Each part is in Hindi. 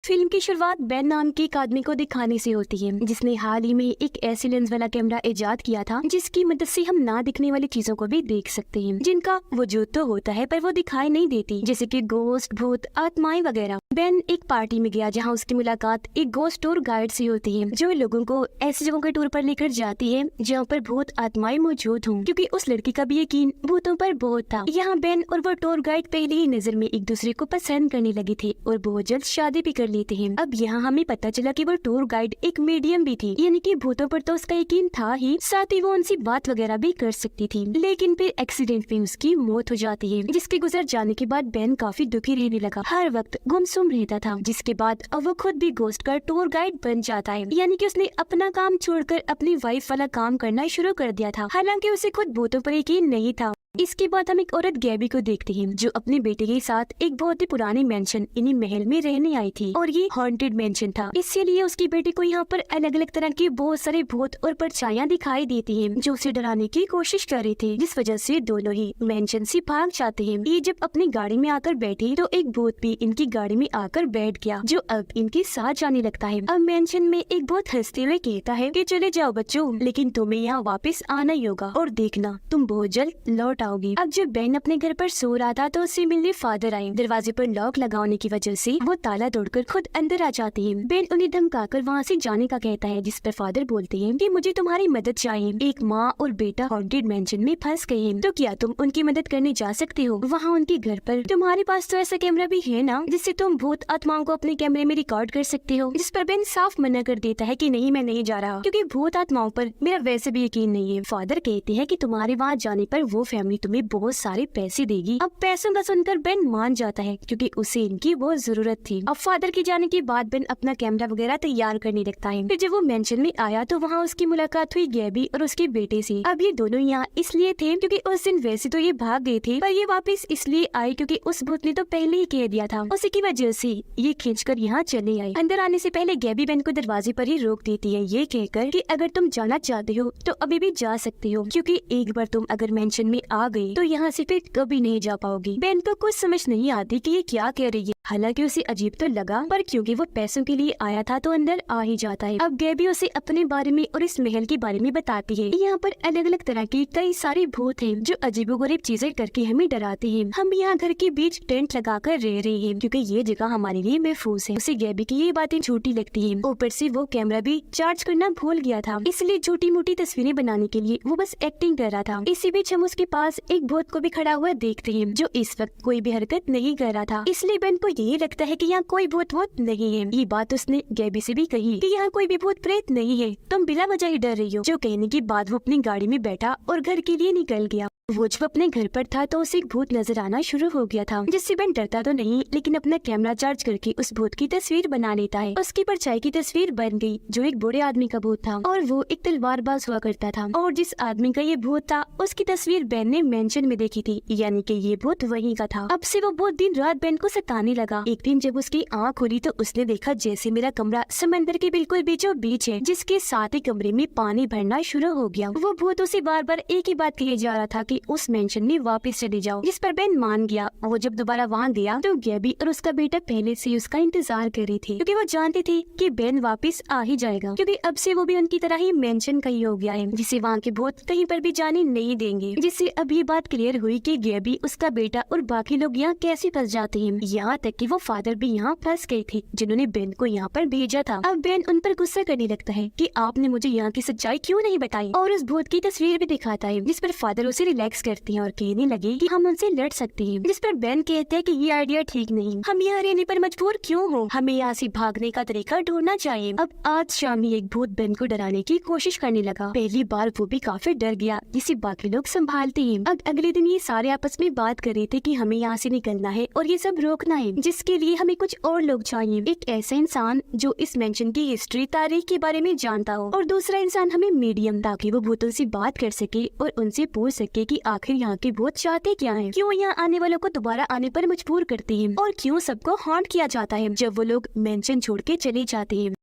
फिल्म की शुरुआत बेन नाम के एक आदमी को दिखाने से होती है, जिसने हाल ही में एक ऐसी लेंस वाला कैमरा इजाद किया था जिसकी मदद से हम ना दिखने वाली चीजों को भी देख सकते हैं, जिनका वजूद तो होता है पर वो दिखाई नहीं देती, जैसे कि गोस्ट, भूत, आत्माएं वगैरह। बेन एक पार्टी में गया जहाँ उसकी मुलाकात एक गोस्ट टूर गाइड से होती है, जो लोगों को ऐसी जगहों के टूर पर लेकर जाती है जहाँ पर भूत आत्माएं मौजूद हों, क्योंकि उस लड़की का भी यकीन भूतों पर बहुत था। यहाँ बेन और वो टूर गाइड पहले ही नजर में एक दूसरे को पसंद करने लगे थे और बहुत जल्द शादी भी कर लेते हैं। अब यहाँ हमें पता चला कि वो टूर गाइड एक मीडियम भी थी, यानी कि भूतों पर तो उसका यकीन था ही, साथ ही वो उनसे बात वगैरह भी कर सकती थी। लेकिन फिर एक्सीडेंट में उसकी मौत हो जाती है, जिसके गुजर जाने के बाद बेन काफी दुखी रहने लगा, हर वक्त गुमसुम रहता था। जिसके बाद अब वो खुद भी गोस्ट का टूर गाइड बन जाता है, यानी कि उसने अपना काम छोड़कर अपनी वाइफ वाला काम करना शुरू कर दिया था, हालांकि उसे खुद भूतों पर यकीन नहीं था। इसके बाद हम एक औरत गैबी को देखते हैं, जो अपने बेटे के साथ एक बहुत ही पुराने मेंशन इन्हीं महल में रहने आई थी, और ये हॉन्टेड मेंशन था, इसीलिए उसकी बेटे को यहाँ पर अलग अलग तरह के बहुत सारे भूत और परछाइयां दिखाई देती हैं, जो उसे डराने की कोशिश कर रहे थे, जिस वजह से दोनों ही मेंशन से भाग जाते हैं। ये जब अपनी गाड़ी में आकर बैठी तो एक भूत भी इनकी गाड़ी में आकर बैठ गया, जो अब इनके साथ जाने लगता है। अब मेंशन में एक बहुत हंसते हुए कहता है कि चले जाओ बच्चों, लेकिन तुम्हें यहाँ वापस आना ही होगा, और देखना तुम बहुत जल्द लौट आओगी। अब जब बेन अपने घर पर सो रहा था तो उससे मिलने फादर आए। दरवाजे पर लॉक लगाने की वजह से वो ताला तोड़कर खुद अंदर आ जाते हैं। बेन उन्हें धमकाकर वहाँ से जाने का कहता है, जिस पर फादर बोलते हैं कि मुझे तुम्हारी मदद चाहिए, एक माँ और बेटा हॉन्टेड मेंशन में फंस गए हैं, तो क्या तुम उनकी मदद करने जा सकते हो वहाँ उनके घर पर? तुम्हारे पास तो ऐसा कैमरा भी है ना, जिससे तुम भूत आत्माओं को अपने कैमरे में रिकॉर्ड कर सकते हो? जिस पर बेन साफ मना कर देता है कि नहीं, मैं नहीं जा रहा, क्योंकि भूत आत्माओं पर मेरा वैसे भी यकीन नहीं है। फादर कहते हैं कि तुम्हारे वहाँ जाने पर वो फैमिली तुम्हें बहुत सारे पैसे देगी। अब पैसों का सुनकर बेन मान जाता है, क्योंकि उसे इनकी बहुत जरूरत थी। अब फादर के जाने के बाद बेन अपना कैमरा वगैरह तैयार करने लगता है। फिर जब वो मेंशन में आया तो वहाँ उसकी मुलाकात हुई गैबी और उसके बेटे से। अब ये दोनों यहाँ इसलिए थे क्योंकि उस दिन वैसे तो ये भाग गए थे, पर ये वापस इसलिए आए क्योंकि उस भूत ने तो पहले ही कह दिया था, उसी की वजह से ये खींचकर यहाँ चले आए। अंदर आने से पहले गैबी बेन को दरवाजे पर ही रोक देती है, ये कहकर कि अगर तुम जाना चाहते हो तो अभी भी जा सकते हो, क्योंकि एक बार तुम अगर मेंशन में आ गए तो यहाँ से फिर कभी नहीं जा पाओगी। बेन को कुछ समझ नहीं आती कि ये क्या कह रही है, हालांकि उसे अजीब तो लगा, पर क्योंकि वो पैसों के लिए आया था तो अंदर आ ही जाता है। अब गैबी उसे अपने बारे में और इस महल के बारे में बताती है। यहाँ पर अलग अलग तरह के कई सारे भूत हैं, जो अजीबोगरीब चीजें करके हमें डराते हैं। हम यहाँ घर के बीच टेंट लगाकर रह रहे हैं, क्योंकि ये जगह हमारे लिए महफूज है। उसे गैबी की ये बातें झूठी लगती है। ऊपर से वो कैमरा भी चार्ज करना भूल गया था, इसलिए छोटी मोटी तस्वीरें बनाने के लिए वो बस एक्टिंग कर रहा था। इसी बीच हम उसके पास एक भूत को भी खड़ा हुआ देखते हैं, जो इस वक्त कोई भी हरकत नहीं कर रहा था, इसलिए बेन को यही लगता है कि यहाँ कोई भूत वूत नहीं है। ये बात उसने गैबी से भी कही कि यहाँ कोई भी भूत प्रेत नहीं है, तुम बिना वजह ही डर रही हो। जो कहने के बाद वो अपनी गाड़ी में बैठा और घर के लिए निकल गया। वो जब अपने घर पर था तो उसे एक भूत नजर आना शुरू हो गया था, जिससे बेन डरता तो नहीं, लेकिन अपना कैमरा चार्ज करके उस भूत की तस्वीर बना लेता है। उसकी परछाई की तस्वीर बन गई, जो एक बूढ़े आदमी का भूत था, और वो एक तलवारबाज हुआ करता था। और जिस आदमी का ये भूत था उसकी तस्वीर बेन ने मेंशन में देखी थी, यानी कि ये भूत वहीं का था। अब से वो भूत दिन रात बेन को सताने लगा। एक दिन जब उसकी आँख खुली तो उसने देखा जैसे मेरा कमरा समंदर के बिल्कुल बीचों बीच है, जिसके साथ ही कमरे में पानी भरना शुरू हो गया। वो भूत उसे बार बार एक ही बात कहे जा रहा था कि उस मेंशन में वापस चले जाओ, जिस पर बेन मान गया। वो जब दोबारा वहाँ गया तो गैबी और उसका बेटा पहले से उसका इंतजार कर रही थी, क्योंकि वो जानते थे कि बेन वापस आ ही जाएगा, क्योंकि अब से वो भी उनकी तरह ही मेंशन का ही हो गया है, जिसे वहाँ के भूत कहीं पर भी जाने नहीं देंगे। जिससे अब ये बात क्लियर हुई कि गैबी, उसका बेटा और बाकी लोग यहाँ कैसे फंस जाते हैं। यहाँ तक कि वो फादर भी यहाँ फंस गए थे, जिन्होंने बेन को यहाँ पर भेजा था। अब बेन उन पर गुस्सा करने लगता है कि आपने मुझे यहाँ की सच्चाई क्यों नहीं बताई, और उस भूत की तस्वीर भी दिखाता है, जिस पर फादर उसे रिलैक्स करते हैं और कहने लगे कि हम उनसे लड़ सकते हैं। जिस पर बेन कहते हैं कि ये आइडिया ठीक नहीं, हम यहाँ रहने पर मजबूर क्यों हो, हमें यहाँ से भागने का तरीका ढूंढना चाहिए। अब आज शाम ही एक भूत बेन को डराने की कोशिश करने लगा। पहली बार वो भी काफी डर गया, जिसे बाकी लोग संभालते हैं। अब अगले दिन ये सारे आपस में बात कर रहे थे कि हमें यहाँ से निकलना है और ये सब रोकना है, जिसके लिए हमें कुछ और लोग चाहिए। एक ऐसा इंसान जो इस मेंशन की हिस्ट्री, तारीख के बारे में जानता हो, और दूसरा इंसान हमें मीडियम, ताकि वो भूतों से बात कर सके और उनसे पूछ सके कि आखिर यहाँ के भूत चाहते क्या हैं, क्यों यहाँ आने वालों को दोबारा आने पर मजबूर करते हैं, और क्यों सबको हॉन्ट किया जाता है जब वो लोग मेंशन छोड़ के चले जाते हैं।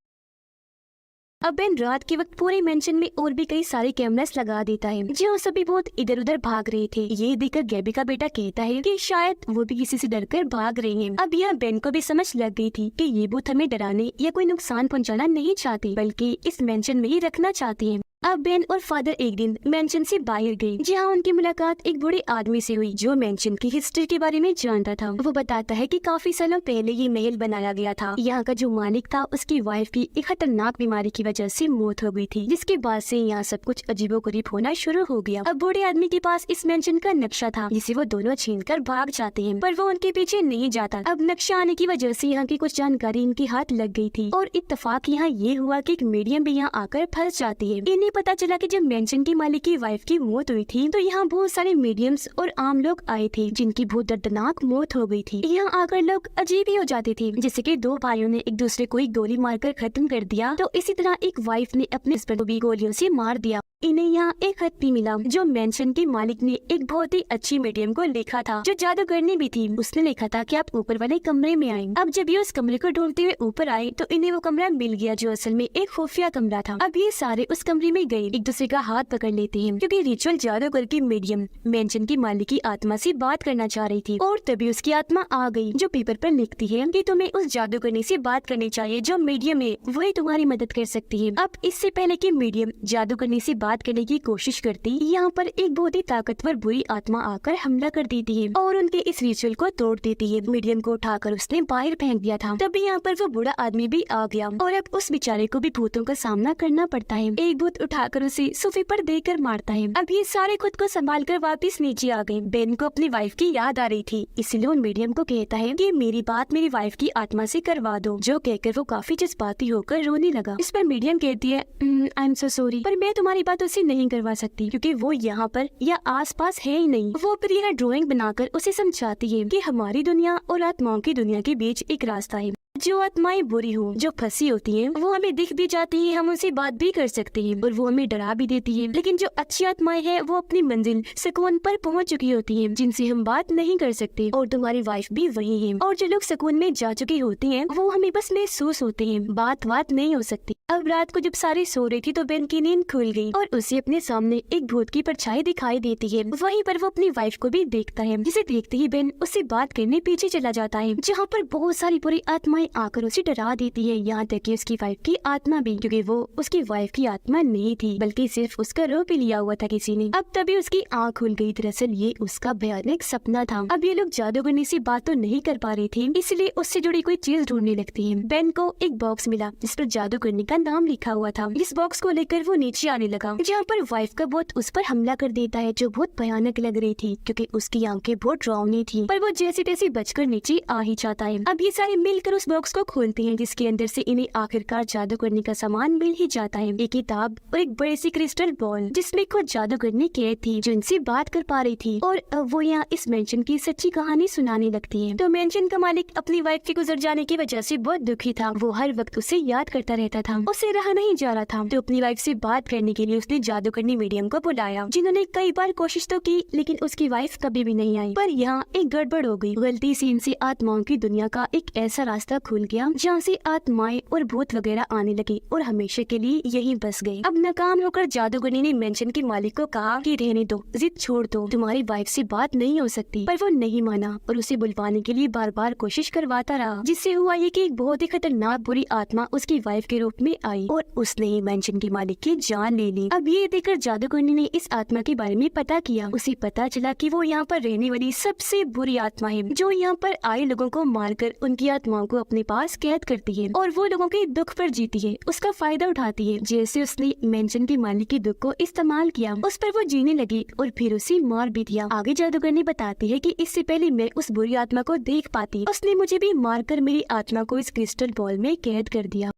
अब बेन रात के वक्त पूरे मेंशन में और भी कई सारे कैमरास लगा देता है जो सभी बहुत इधर उधर भाग रहे थे। ये देखकर गैबी का बेटा कहता है कि शायद वो भी किसी से डरकर भाग रहे हैं। अब यहाँ बेन को भी समझ लग गई थी कि ये भूत हमें डराने या कोई नुकसान पहुँचाना नहीं चाहते, बल्कि इस मेंशन में ही रखना चाहते हैं। अब बेन और फादर एक दिन मेंशन से बाहर गए, जहाँ उनकी मुलाकात एक बूढ़े आदमी से हुई जो मेंशन की हिस्ट्री के बारे में जानता था। वो बताता है कि काफी सालों पहले ये महल बनाया गया था। यहाँ का जो मालिक था उसकी वाइफ की एक खतरनाक बीमारी की वजह से मौत हो गई थी, जिसके बाद से यहाँ सब कुछ अजीबोगरीब होना शुरू हो गया। अब बूढ़े आदमी के पास इस मेंशन का नक्शा था जिसे वो दोनों छीन कर भाग जाते हैं, पर वो उनके पीछे नहीं जाता। अब नक्शा आने की वजह से यहाँ की कुछ जानकारी इनके हाथ लग गई थी और इत्तेफाक यहाँ ये हुआ कि एक मीडियम भी यहाँ आकर फंस जाती है। इन्हें पता चला कि जब मेंशन की मालिक की वाइफ की मौत हुई थी तो यहाँ बहुत सारे मीडियम्स और आम लोग आए थे जिनकी बहुत दर्दनाक मौत हो गई थी। यहाँ आकर लोग अजीब ही हो जाते थे, जैसे कि दो भाइयों ने एक दूसरे को ही गोली मारकर खत्म कर दिया, तो इसी तरह एक वाइफ ने अपने हस्बैंड को भी गोलियों से मार दिया। इन्हें यहाँ एक खत भी मिला जो मेंशन के मालिक ने एक बहुत ही अच्छी मीडियम को लिखा था जो जादूगरनी भी थी। उसने लिखा था कि आप ऊपर वाले कमरे में आए। अब जब ये उस कमरे को ढूंढते हुए ऊपर आए तो इन्हें वो कमरा मिल गया जो असल में एक खुफिया कमरा था। अब ये सारे उस कमरे में गए, एक दूसरे का हाथ पकड़ लेते हैं क्योंकि रिचुअल जादूगर की मीडियम मेंशन की मालिक की आत्मा से बात करना चाह रही थी और तभी उसकी आत्मा आ गई जो पेपर पर लिखती है कि तुम्हें उस जादूगरनी से बात करनी चाहिए जो मीडियम है, वही तुम्हारी मदद कर सकती है। अब इससे पहले कि मीडियम जादूगरनी से बात करने की कोशिश करती, यहाँ पर एक बहुत ही ताकतवर बुरी आत्मा आकर हमला कर देती है और उनके इस रिचुअल को तोड़ देती है। मीडियम को उठाकर उसने बाहर फेंक दिया था। तभी यहाँ पर वो बूढ़ा आदमी भी आ गया और अब उस बेचारे को भी भूतों का सामना करना पड़ता है। एक भूत उठाकर उसे सोफे पर देकर मारता है। अब ये सारे खुद को संभाल कर वापिस नीचे आ गए। बेन को अपनी वाइफ की याद आ रही थी, इसलिए वो मीडियम को कहता है कि मेरी बात मेरी वाइफ की आत्मा से करवा दो, जो कहकर वो काफी जज्बाती होकर रोने लगा। इस पर मीडियम कहती है आई एम सो सॉरी, पर मैं तुम्हारी बात उसे नहीं करवा सकती क्योंकि वो यहाँ पर या आसपास है ही नहीं। वो फिर यह ड्राइंग बनाकर उसे समझाती है कि हमारी दुनिया और आत्माओं की दुनिया के बीच एक रास्ता है। जो आत्माएं बुरी हो, जो फंसी होती हैं, वो हमें दिख भी जाती है, हम उनसे बात भी कर सकते हैं और वो हमें डरा भी देती है। लेकिन जो अच्छी आत्माएं हैं वो अपनी मंजिल सुकून पर पहुंच चुकी होती हैं, जिनसे हम बात नहीं कर सकते। और तुम्हारी वाइफ भी वही है। और जो लोग सुकून में जा चुके होते हैं वो हमें बस महसूस होते हैं, बात नहीं हो सकती। अब रात को जब सारी सो रही थी तो बेन की नींद खुल गई और उसे अपने सामने एक भूत की परछाई दिखाई देती है। वहीं पर वो अपनी वाइफ को भी देखता है, जिसे देखते ही बेन उससे बात करने पीछे चला जाता है, जहाँ पर बहुत सारी बुरी आत्माएं आकर उसे डरा देती है, यहाँ तक कि उसकी वाइफ की आत्मा भी, क्योंकि वो उसकी वाइफ की आत्मा नहीं थी बल्कि सिर्फ उसका रूप ही लिया हुआ था किसी ने। अब तभी उसकी आँख खुल गई, दरअसल ये उसका भयानक सपना था। अब ये लोग जादूगरनी से बात तो नहीं कर पा रहे थे, इसलिए उससे जुड़ी कोई चीज ढूंढने लगती है। बेन को एक बॉक्स मिला जिस पर जादूगरनी का नाम लिखा हुआ था। इस बॉक्स को लेकर वो नीचे आने लगा, जहाँ पर वाइफ का भूत उस पर हमला कर देता है, जो बहुत भयानक लग रही थी क्योंकि उसकी आंखें बहुत डरावनी थी, पर वो जैसे तैसे बचकर नीचे आ ही जाता है। अब ये सारे मिलकर उस बॉक्स को खोलते हैं, जिसके अंदर से इन्हें आखिरकार जादू करने का सामान मिल ही जाता है। एक किताब और एक बड़ी सी क्रिस्टल बॉल जिसमें खुद जादूगरनी कैद थी जो इनसे बात कर पा रही थी, और वो यहाँ इस मेंशन की सच्ची कहानी सुनाने लगती है। तो मेंशन का मालिक अपनी वाइफ के गुजर जाने की वजह से बहुत दुखी था। वो हर वक्त उसे याद करता रहता था, उसे रहा नहीं जा रहा था। तो अपनी वाइफ से बात करने के लिए उसने जादूगरनी मीडियम को बुलाया, जिन्होंने कई बार कोशिश तो की लेकिन उसकी वाइफ कभी भी नहीं आई। पर यहाँ एक गड़बड़ हो गई, गलती से इनसे आत्माओं की दुनिया का एक ऐसा रास्ता खुल गया जहाँ से आत्माएं और भूत वगैरह आने लगी और हमेशा के लिए यहीं बस गए। अब नाकाम होकर जादूगरनी ने मेंशन के मालिक को कहा कि रहने दो, जिद छोड़ दो, तुम्हारी वाइफ से बात नहीं हो सकती। पर वो नहीं माना और उसे बुलवाने के लिए बार बार कोशिश करवाता रहा, जिससे हुआ ये कि एक बहुत ही खतरनाक बुरी आत्मा उसकी वाइफ के रूप में आई और उसने ही मेंशन के मालिक की जान ले ली। अब ये देखकर जादूगरनी ने इस आत्मा के बारे में पता किया। उसे पता चला कि वो यहाँ पर रहने वाली सबसे बुरी आत्मा है, जो यहाँ पर आए लोगों को मारकर उनकी आत्माओं को अपने पास कैद करती है और वो लोगों के दुख पर जीती है, उसका फायदा उठाती है। जैसे उसने मेंशन के मालिक के दुख को इस्तेमाल किया, उस पर वो जीने लगी और फिर उसे मार भी दिया। आगे जादूगरनी बताती है कि इससे पहले मैं उस बुरी आत्मा को देख पाती, उसने मुझे भी मारकर मेरी आत्मा को इस क्रिस्टल बॉल में कैद कर दिया।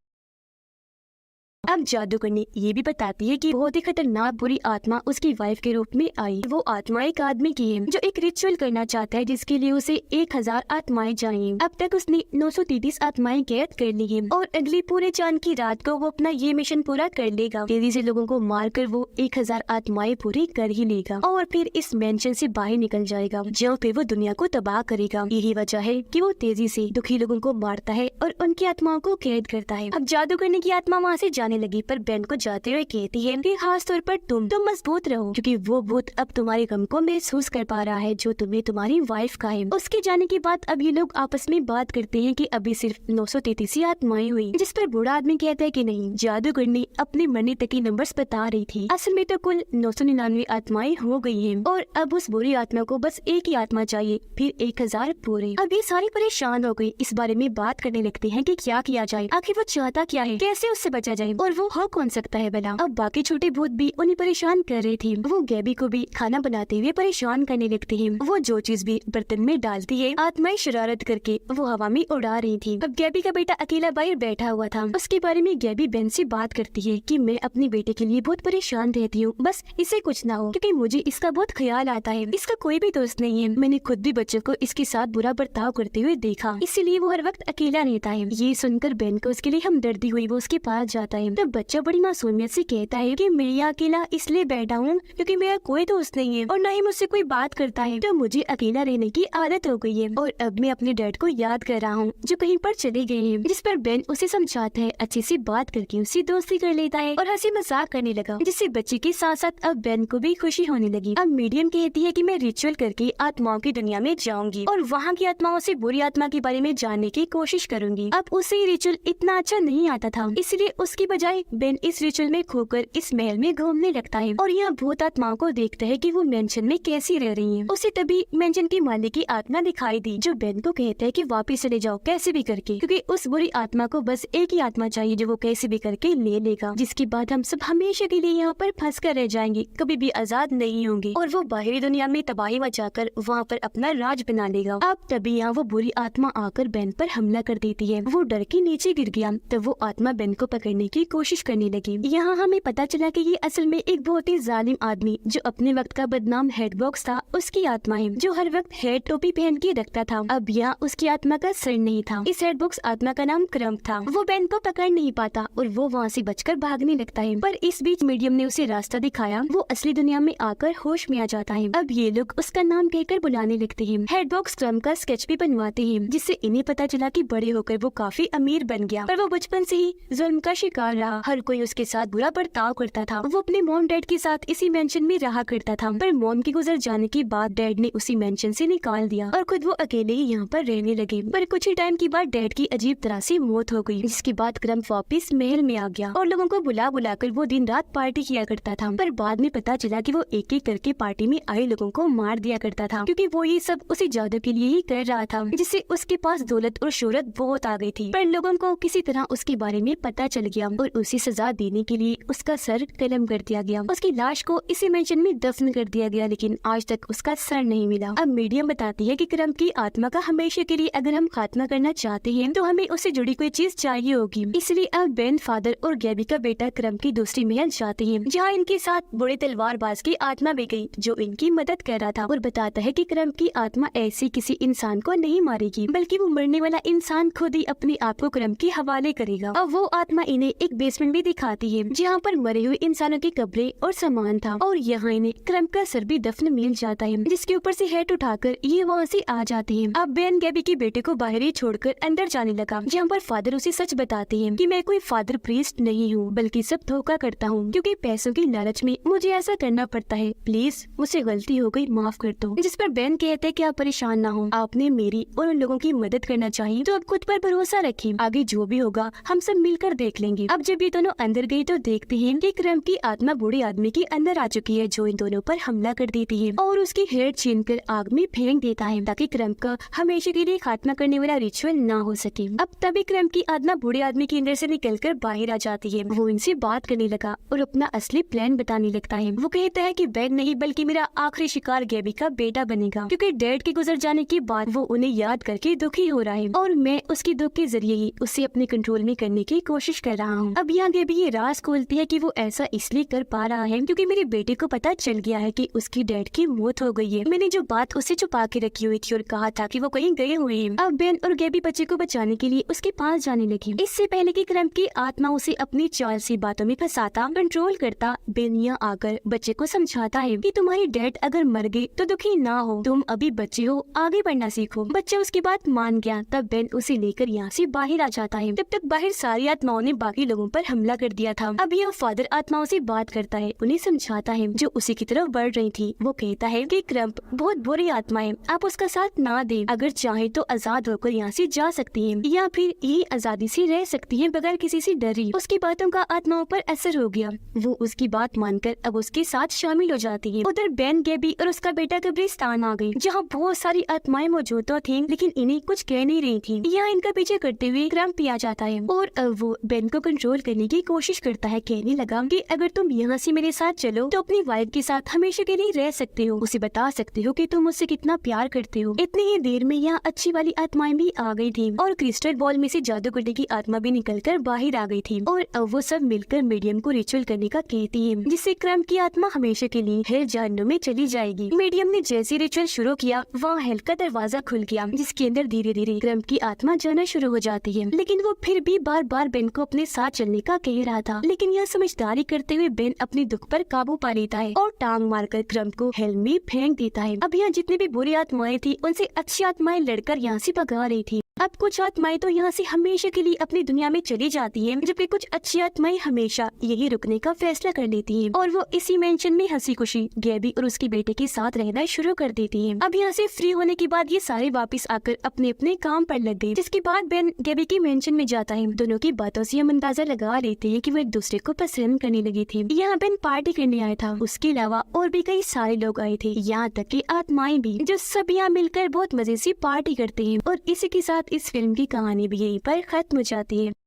अब जादूगरनी ये भी बताती है कि बहुत ही खतरनाक बुरी आत्मा उसकी वाइफ के रूप में आई। वो आत्मा एक आदमी की है जो एक रिचुअल करना चाहता है, जिसके लिए उसे 1000 आत्माएं चाहिए। अब तक उसने 933 आत्माएं कैद कर ली है और अगली पूरे चांद की रात को वो अपना ये मिशन पूरा कर लेगा। तेजी से लोगों को मारकर वो 1000 आत्माएं पूरी कर ही लेगा और फिर इस मेंशन से बाहर निकल जाएगा, जहाँ फिर वो दुनिया को तबाह करेगा। यही वजह है कि वो तेजी से दुखी लोगों को मारता है और उनकी आत्माओं को कैद करता है। अब जादूगरनी की आत्मा वहाँ से जाने लगी। लगी, पर बेन को जाते हुए कहती है कि खास तौर पर तुम मजबूत रहो, क्योंकि वो भूत अब तुम्हारे गम को महसूस कर पा रहा है जो तुम्हें तुम्हारी वाइफ का है। उसके जाने के बाद अब ये लोग आपस में बात करते हैं कि अभी सिर्फ 933 आत्माएं हुई, जिस पर बूढ़ा आदमी कहता है कि नहीं, जादूगरनी अपने मरने तक की नंबर्स बता रही थी, असल में तो कुल 999 आत्माएं हो गई हैं और अब उस बुरी आत्मा को बस एक ही आत्मा चाहिए, फिर 1000 पूरे। अब ये सारी परेशान हो गई, इस बारे में बात करने लगते हैं कि क्या किया जाए, आखिर वो चाहता क्या है, कैसे उससे बचा जाए और वो हो कौन सकता है भला। अब बाकी छोटे भूत भी उन्हें परेशान कर रहे थे, वो गैबी को भी खाना बनाते हुए परेशान करने लगते हैं। वो जो चीज भी बर्तन में डालती है आत्माएं शरारत करके वो हवा में उड़ा रही थी। अब गैबी का बेटा अकेला बाहर बैठा हुआ था, उसके बारे में गैबी बेन से बात करती है कि मैं अपने बेटे के लिए बहुत परेशान रहती हूँ, बस इसे कुछ ना हो, क्योंकि मुझे इसका बहुत ख्याल आता है। इसका कोई भी दोस्त नहीं है, मैंने खुद भी बच्चों को इसके साथ बुरा बर्ताव करते हुए देखा, इसीलिए वो हर वक्त अकेला रहता है। ये सुनकर बेन को उसके लिए हमदर्दी हुई, वो उसके पास जाता है। तब बच्चा बड़ी मासूमियत से कहता है कि मैं यहाँ अकेला इसलिए बैठा हूँ क्योंकि मेरा कोई दोस्त नहीं है और न ही मुझसे कोई बात करता है, तो मुझे अकेला रहने की आदत हो गई है और अब मैं अपने डैड को याद कर रहा हूँ जो कहीं पर चले गए हैं। जिस पर बेन उसे समझाता है, अच्छे से बात करके उससे दोस्ती कर लेता है और हंसी मजाक करने लगा, जिससे बच्चे के साथ साथ अब बेन को भी खुशी होने लगी। अब मीडियम कहती है कि मैं रिचुअल करके आत्माओं की दुनिया में जाऊंगी और वहाँ की आत्माओं से बुरी आत्मा के बारे में जानने की कोशिश करूंगी। अब उसे रिचुअल इतना अच्छा नहीं आता था, इसलिए उसकी बजाय बेन इस रिचुअल में खोकर इस महल में घूमने लगता है और यहाँ भूत आत्माओं को देखता है कि वो मेंशन में कैसी रह रही है। उसे तभी मेंशन के मालिक की आत्मा दिखाई दी, जो बेन को कहता है कि वापस चले जाओ कैसे भी करके, क्योंकि उस बुरी आत्मा को बस एक ही आत्मा चाहिए जो वो कैसे भी करके ले लेगा, जिसके बाद हम सब हमेशा के लिए यहाँ पर फंस कर रह जाएंगे, कभी भी आजाद नहीं होंगे और वो बाहरी दुनिया में तबाही मचाकर वहाँ पर अपना राज बना लेगा। अब तभी यहाँ वो बुरी आत्मा आकर बेन पर हमला कर देती है, वो डर के नीचे गिर गया। तब वो आत्मा बेन को पकड़ने की कोशिश करने लगी। यहाँ हमें पता चला कि ये असल में एक बहुत ही जालिम आदमी जो अपने वक्त का बदनाम हेडबॉक्स था, उसकी आत्मा है, जो हर वक्त हेड टोपी पहन के रखता था। अब यहाँ उसकी आत्मा का सर नहीं था, इस हेडबॉक्स आत्मा का नाम क्रम्प था। वो बेन को पकड़ नहीं पाता और वो वहाँ से बचकर भागने लगता है, पर इस बीच मीडियम ने उसे रास्ता दिखाया, वो असली दुनिया में आकर होश में आ जाता है। अब ये लोग उसका नाम कहकर बुलाने लगते हैं। हेडबॉक्स क्रम्प का स्केच भी बनवाते हैं, जिससे इन्हें पता चला कि बड़े होकर वो काफी अमीर बन गया, पर वो बचपन से ही जुल्म का शिकार रहा, हर कोई उसके साथ बुरा बर्ताव करता था। वो अपने मॉम डैड के साथ इसी मेंशन में रहा करता था, पर मॉम के गुजर जाने के बाद डैड ने उसी मेंशन से निकाल दिया और खुद वो अकेले ही यहाँ पर रहने लगे। पर कुछ ही टाइम के बाद डैड की अजीब तरह से मौत हो गई, जिसके बाद क्रम्प वापिस महल में आ गया और लोगों को बुला बुलाकर वो दिन रात पार्टी किया करता था। पर बाद में पता चला कि वो एक एक करके पार्टी में आए लोगों को मार दिया करता था, क्योंकि वो ये सब उसी जादू के लिए ही कर रहा था, जिससे उसके पास दौलत और शोहरत बहुत आ गई थी। पर लोगों को किसी तरह उसके बारे में पता चल गया और उसे सजा देने के लिए उसका सर कलम कर दिया गया। उसकी लाश को इसी मेंशन में दफन कर दिया गया, लेकिन आज तक उसका सर नहीं मिला। अब मीडियम बताती है कि क्रम्प की आत्मा का हमेशा के लिए अगर हम खात्मा करना चाहते हैं तो हमें उससे जुड़ी कोई चीज चाहिए होगी। इसलिए अब बेन, फादर और गैबी का बेटा क्रम्प की दूसरी महल जाते हैं, जहाँ इनके साथ बड़े तलवारबाज की आत्मा भी गई, जो इनकी मदद कर रहा था और बताता है कि क्रम्प की आत्मा ऐसी किसी इंसान को नहीं मारेगी, बल्कि वो मरने वाला इंसान खुद ही अपने आप को क्रम्प के हवाले करेगा। अब वो आत्मा इन्हें एक बेसमेंट भी दिखाती है, जहाँ पर मरे हुए इंसानों की कब्रें और सामान था और यहाँ इन्हें क्रम्प का सर भी दफन मिल जाता है, जिसके ऊपर से हेड उठाकर ये वहाँ से आ जाते हैं। अब बेन गैबी के बेटे को बाहर ही छोड़कर अंदर जाने लगा, जहाँ पर फादर उसे सच बताते हैं कि मैं कोई फादर प्रीस्ट नहीं हूँ, बल्कि सब धोखा करता हूँ, क्योंकि पैसों की लालच में मुझे ऐसा करना पड़ता है, प्लीज मुझसे गलती हो गई, माफ कर दो। जिस पर बेन कहते हैं कि आप परेशान ना हो, आपने मेरी और उन लोगों की मदद करना चाहिए, तो अब खुद पर भरोसा रखें, आगे जो भी होगा हम सब मिलकर देख लेंगे। अब जब ये दोनों अंदर गए तो देखते हैं कि क्रम्प की आत्मा बूढ़े आदमी के अंदर आ चुकी है, जो इन दोनों पर हमला कर देती है और उसकी हेड छीनकर आग में फेंक देता है, ताकि क्रम्प का हमेशा के लिए खात्मा करने वाला रिचुअल ना हो सके। अब तभी क्रम्प की आत्मा बूढ़े आदमी के अंदर से निकलकर बाहर आ जाती है। वो इनसे बात करने लगा और अपना असली प्लान बताने लगता है। वो कहता है कि बेन नहीं बल्कि मेरा आखिरी शिकार गैबी का बेटा बनेगा, क्योंकि डैड के गुजर जाने के बाद वो उन्हें याद करके दुखी हो रहा है और मैं उसके दुख के जरिए ही उसे अपने कंट्रोल में करने की कोशिश कर रहा हूँ। अब यहाँ गैबी ये राज खोलती है कि वो ऐसा इसलिए कर पा रहा है क्योंकि मेरे बेटे को पता चल गया है कि उसकी डैड की मौत हो गई है। मैंने जो बात उसे छुपा के रखी हुई थी और कहा था कि वो कहीं गए हुए हैं। अब बेन और गैबी बच्चे को बचाने के लिए उसके पास जाने लगी। इससे पहले कि क्रम्प की आत्मा उसे अपनी चाल से बातों में फंसाता, कंट्रोल करता, बेन यहाँ आकर बच्चे को समझाता है कि तुम्हारी डैड अगर मर गई तो दुखी ना हो, तुम अभी बच्चे हो, आगे बढ़ना सीखो। बच्चा उसकी बात मान गया। तब बेन उसे लेकर यहाँ से बाहर आ जाता है। तब तक बाहर सारी आत्माओं ने बाकी लोगों पर पर हमला कर दिया था। अब यह फादर आत्माओं से बात करता है, उन्हें समझाता है जो उसी की तरफ बढ़ रही थी। वो कहता है कि क्रम्प बहुत बुरी आत्मा है, आप उसका साथ ना दें। अगर चाहे तो आजाद होकर यहाँ से जा सकती है या फिर ये आजादी से रह सकती है बगैर किसी से डरी। उसकी बातों का आत्माओं पर असर हो गया। वो उसकी बात मानकर अब उसके साथ शामिल हो जाती है। उधर बेन, गैबी और उसका बेटा कब्रिस्तान आ गई, जहाँ बहुत सारी आत्माएं मौजूद तो थी लेकिन इन्हें कुछ कह नहीं रही थी। यहाँ इनका पीछे करते हुए क्रम्प आ जाता है और वो बेन को कंट्रोल करने की कोशिश करता है। कहने लगा कि अगर तुम यहाँ से मेरे साथ चलो तो अपनी वाइफ के साथ हमेशा के लिए रह सकते हो, उसे बता सकते हो कि तुम मुझसे कितना प्यार करते हो। इतनी ही देर में यहाँ अच्छी वाली आत्माएं भी आ गई थी और क्रिस्टल बॉल में से जादू करने की आत्मा भी निकलकर बाहर आ गई थी और अब वो सब मिलकर मीडियम को रिचुअल करने का कहती है, जिससे क्रम्प की आत्मा हमेशा के लिए हेल जहन्नुम में चली जाएगी। मीडियम ने जैसे रिचुअल शुरू किया वहाँ हेल का दरवाजा खुल गया, जिसके अंदर धीरे धीरे क्रम्प की आत्मा जाना शुरू हो जाती है। लेकिन वो फिर भी बार बार बेन को अपने साथ चलने का कह रहा था, लेकिन यह समझदारी करते हुए बेन अपने दुख पर काबू पा लेता है और टांग मारकर क्रम्प को हेल में फेंक देता है। अब यहाँ जितनी भी बुरी आत्माएं थी उनसे अच्छी आत्माएं लड़कर यहाँ से भगा रही थी। अब कुछ आत्माएं तो यहाँ से हमेशा के लिए अपनी दुनिया में चली जाती हैं, जबकि कुछ अच्छी आत्माएं हमेशा यही रुकने का फैसला कर लेती हैं और वो इसी मेंशन में हंसी खुशी गैबी और उसके बेटे के साथ रहना शुरू कर देती हैं। अब यहाँ से फ्री होने के बाद ये सारे वापस आकर अपने अपने काम पर लग गए, जिसके बाद बेन गैबी के मेंशन में जाता है। दोनों की बातों से हम अंदाजा लगा लेते हैं कि वो एक दूसरे को पसंद करने लगी थी। यहाँ बेन पार्टी करने आया था, उसके अलावा और भी कई सारे लोग आए थे, यहाँ तक कि आत्माएं भी, जो सब यहाँ मिलकर बहुत मजे से पार्टी करते हैं। और इसी के साथ इस फिल्म की कहानी भी यहीं पर खत्म हो जाती है।